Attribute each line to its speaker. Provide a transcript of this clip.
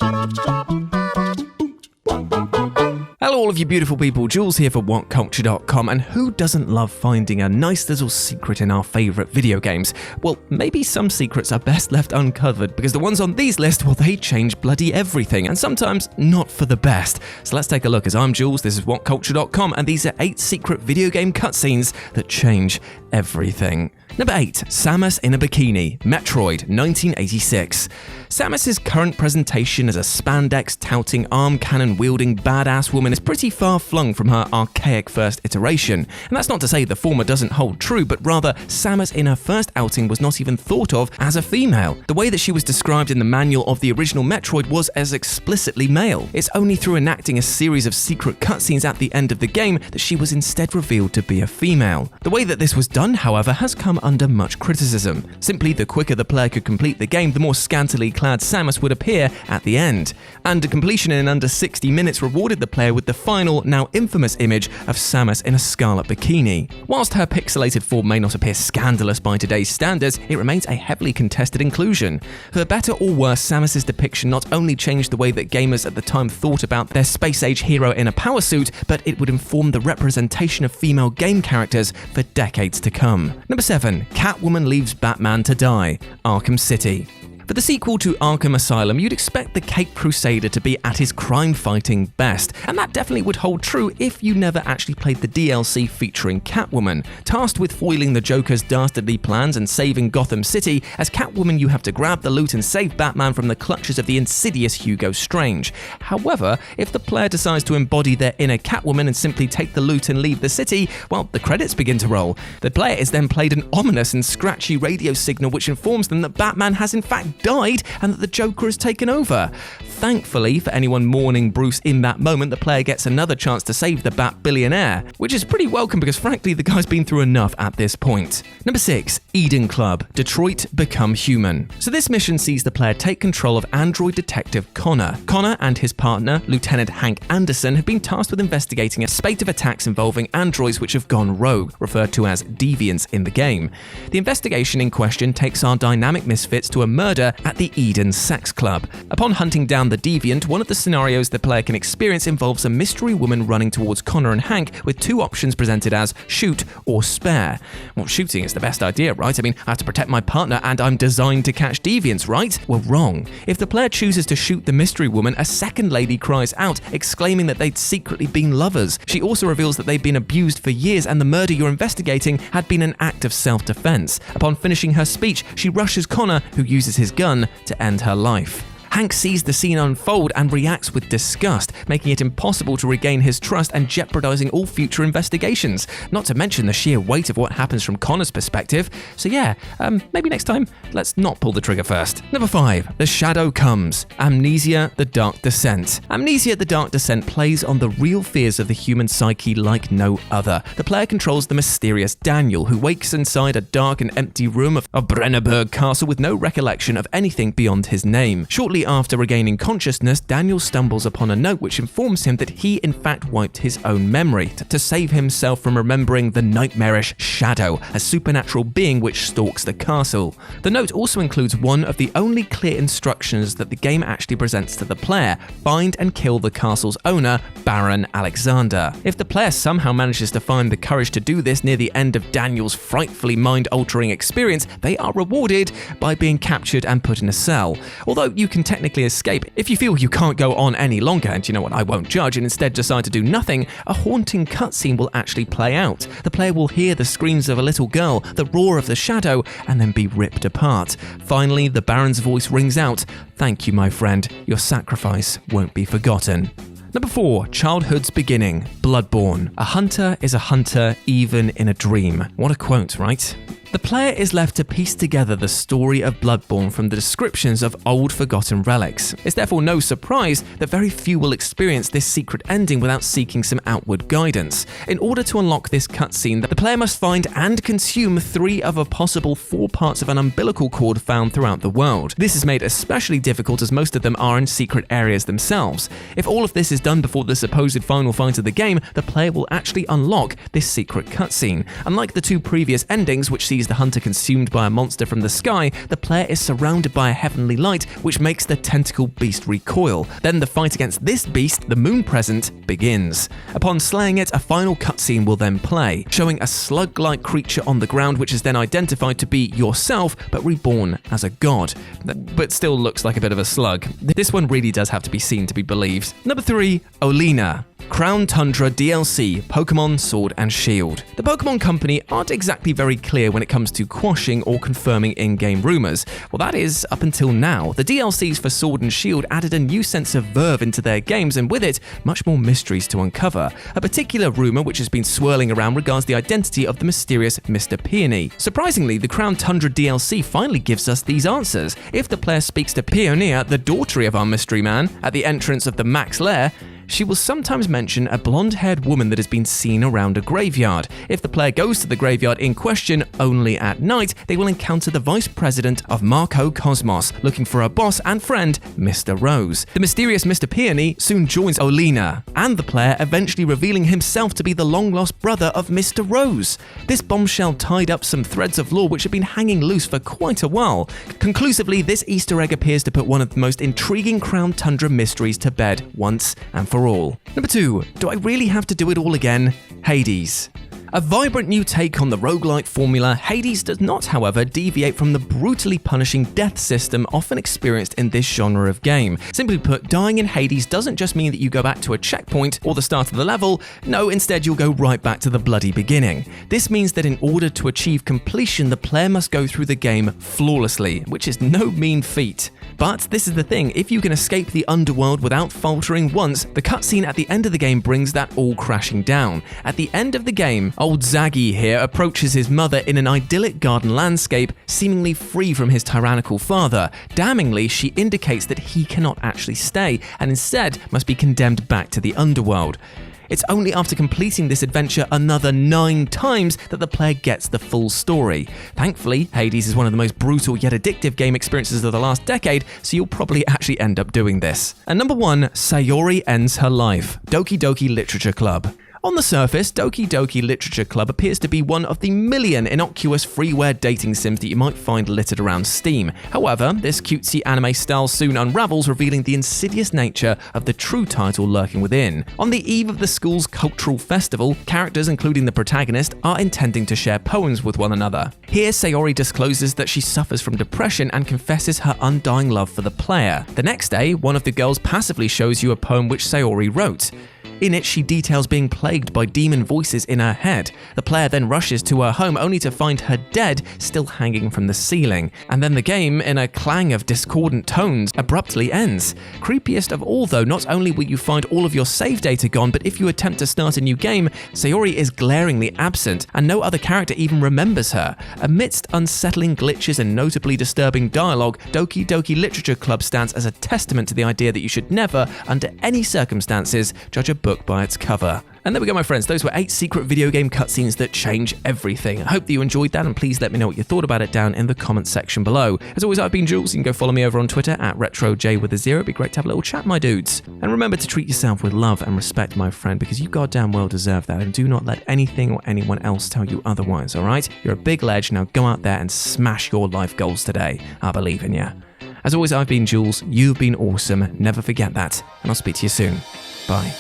Speaker 1: Hello all of you beautiful people, Jules here for WhatCulture.com, and who doesn't love finding a nice little secret in our favourite video games? Well, maybe some secrets are best left uncovered, because the ones on these lists, well, they change bloody everything, and sometimes not for the best. So let's take a look, as I'm Jules, this is WhatCulture.com, and these are 8 secret video game cutscenes that change everything. Number 8. Samus in a bikini, Metroid, 1986. Samus's current presentation as a spandex-touting, arm cannon-wielding badass woman is pretty far-flung from her archaic first iteration. And that's not to say the former doesn't hold true, but rather Samus in her first outing was not even thought of as a female. The way that she was described in the manual of the original Metroid was as explicitly male. It's only through enacting a series of secret cutscenes at the end of the game that she was instead revealed to be a female. The way that this was done, however, has come under much criticism. Simply, the quicker the player could complete the game, the more scantily clad Samus would appear at the end. And completion in under 60 minutes rewarded the player with the final, now infamous image of Samus in a scarlet bikini. Whilst her pixelated form may not appear scandalous by today's standards, it remains a heavily contested inclusion. For better or worse, Samus's depiction not only changed the way that gamers at the time thought about their space-age hero in a power suit, but it would inform the representation of female game characters for decades to come. Number 7. Catwoman leaves Batman to die, Arkham City. For the sequel to Arkham Asylum, you'd expect the Caped Crusader to be at his crime-fighting best, and that definitely would hold true if you never actually played the DLC featuring Catwoman. Tasked with foiling the Joker's dastardly plans and saving Gotham City, as Catwoman you have to grab the loot and save Batman from the clutches of the insidious Hugo Strange. However, if the player decides to embody their inner Catwoman and simply take the loot and leave the city, well, the credits begin to roll. The player is then played an ominous and scratchy radio signal which informs them that Batman has in fact died and that the Joker has taken over. Thankfully, for anyone mourning Bruce in that moment, the player gets another chance to save the Bat billionaire, which is pretty welcome because frankly the guy's been through enough at this point. Number 6. Eden Club, Detroit Become Human. So this mission sees the player take control of android detective Connor. Connor and his partner, Lieutenant Hank Anderson, have been tasked with investigating a spate of attacks involving androids which have gone rogue, referred to as deviants in the game. The investigation in question takes our dynamic misfits to a murder at the Eden Sex Club. Upon hunting down the deviant, one of the scenarios the player can experience involves a mystery woman running towards Connor and Hank with 2 options presented as shoot or spare. Well, shooting is the best idea, right? I mean, I have to protect my partner and I'm designed to catch deviants, right? Well, wrong. If the player chooses to shoot the mystery woman, a second lady cries out, exclaiming that they'd secretly been lovers. She also reveals that they'd been abused for years and the murder you're investigating had been an act of self-defense. Upon finishing her speech, she rushes Connor, who uses his gun to end her life. Hank sees the scene unfold and reacts with disgust, making it impossible to regain his trust and jeopardizing all future investigations, not to mention the sheer weight of what happens from Connor's perspective. So yeah, maybe next time, let's not pull the trigger first. Number 5. The Shadow Comes, Amnesia: The Dark Descent. Amnesia: The Dark Descent plays on the real fears of the human psyche like no other. The player controls the mysterious Daniel, who wakes inside a dark and empty room of Brennerburg Castle with no recollection of anything beyond his name. Shortly after regaining consciousness, Daniel stumbles upon a note which informs him that he in fact wiped his own memory to save himself from remembering the nightmarish Shadow, a supernatural being which stalks the castle. The note also includes one of the only clear instructions that the game actually presents to the player: find and kill the castle's owner, Baron Alexander. If the player somehow manages to find the courage to do this near the end of Daniel's frightfully mind-altering experience, they are rewarded by being captured and put in a cell. Although you can technically escape, if you feel you can't go on any longer, and you know what, I won't judge, and instead decide to do nothing, a haunting cutscene will actually play out. The player will hear the screams of a little girl, the roar of the Shadow, and then be ripped apart. Finally, the Baron's voice rings out, "Thank you, my friend. Your sacrifice won't be forgotten." Number 4. Childhood's Beginning, Bloodborne. A hunter is a hunter even in a dream. What a quote, right? The player is left to piece together the story of Bloodborne from the descriptions of old forgotten relics. It's therefore no surprise that very few will experience this secret ending without seeking some outward guidance. In order to unlock this cutscene, the player must find and consume 3 of a possible 4 parts of an umbilical cord found throughout the world. This is made especially difficult as most of them are in secret areas themselves. If all of this is done before the supposed final fight of the game, the player will actually unlock this secret cutscene. Unlike the 2 previous endings, which sees sees the hunter consumed by a monster from the sky, the player is surrounded by a heavenly light which makes the tentacle beast recoil. Then the fight against this beast, the moon present, begins. Upon slaying it, a final cutscene will then play, showing a slug-like creature on the ground which is then identified to be yourself but reborn as a god, but still looks like a bit of a slug. This one really does have to be seen to be believed. Number 3, Olina. Crown Tundra DLC, Pokemon Sword and Shield. The Pokemon Company aren't exactly very clear when it comes to quashing or confirming in-game rumors. Well, that is up until now. The DLCs for Sword and Shield added a new sense of verve into their games, and with it, much more mysteries to uncover. A particular rumor which has been swirling around regards the identity of the mysterious Mr. Peony. Surprisingly, the Crown Tundra DLC finally gives us these answers. If the player speaks to Peony, the daughter of our mystery man, at the entrance of the Max Lair, she will sometimes mention a blonde-haired woman that has been seen around a graveyard. If the player goes to the graveyard in question only at night, they will encounter the vice president of Marco Cosmos, looking for a boss and friend, Mr. Rose. The mysterious Mr. Peony soon joins Olina, and the player eventually revealing himself to be the long-lost brother of Mr. Rose. This bombshell tied up some threads of lore which have been hanging loose for quite a while. Conclusively, this Easter egg appears to put one of the most intriguing Crown Tundra mysteries to bed once and for all. Number 2, do I really have to do it all again? Hades. A vibrant new take on the roguelike formula, Hades does not, however, deviate from the brutally punishing death system often experienced in this genre of game. Simply put, dying in Hades doesn't just mean that you go back to a checkpoint or the start of the level. No, instead you'll go right back to the bloody beginning. This means that in order to achieve completion, the player must go through the game flawlessly, which is no mean feat. But this is the thing, if you can escape the underworld without faltering once, the cutscene at the end of the game brings that all crashing down. At the end of the game, old Zaggy here approaches his mother in an idyllic garden landscape, seemingly free from his tyrannical father. Damningly, she indicates that he cannot actually stay, and instead must be condemned back to the underworld. It's only after completing this adventure another 9 times that the player gets the full story. Thankfully, Hades is one of the most brutal yet addictive game experiences of the last decade, so you'll probably actually end up doing this. And number 1, Sayori ends her life. Doki Doki Literature Club. On the surface, Doki Doki Literature Club appears to be one of the million innocuous freeware dating sims that you might find littered around Steam. However, this cutesy anime style soon unravels, revealing the insidious nature of the true title lurking within. On the eve of the school's cultural festival, characters, including the protagonist, are intending to share poems with one another. Here, Sayori discloses that she suffers from depression and confesses her undying love for the player. The next day, one of the girls passively shows you a poem which Sayori wrote. In it, she details being plagued by demon voices in her head. The player then rushes to her home only to find her dead, still hanging from the ceiling. And then the game, in a clang of discordant tones, abruptly ends. Creepiest of all though, not only will you find all of your save data gone, but if you attempt to start a new game, Sayori is glaringly absent, and no other character even remembers her. Amidst unsettling glitches and notably disturbing dialogue, Doki Doki Literature Club stands as a testament to the idea that you should never, under any circumstances, judge a book by its cover. And there we go, my friends. Those were 8 secret video game cutscenes that change everything. I hope that you enjoyed that, and please let me know what you thought about it down in the comments section below. As always, I've been Jules. You can go follow me over on Twitter at RetroJ0. It'd be great to have a little chat, my dudes. And remember to treat yourself with love and respect, my friend, because you goddamn well deserve that, and do not let anything or anyone else tell you otherwise, alright? You're a big ledge. Now go out there and smash your life goals today. I believe in you. As always, I've been Jules. You've been awesome. Never forget that. And I'll speak to you soon. Bye.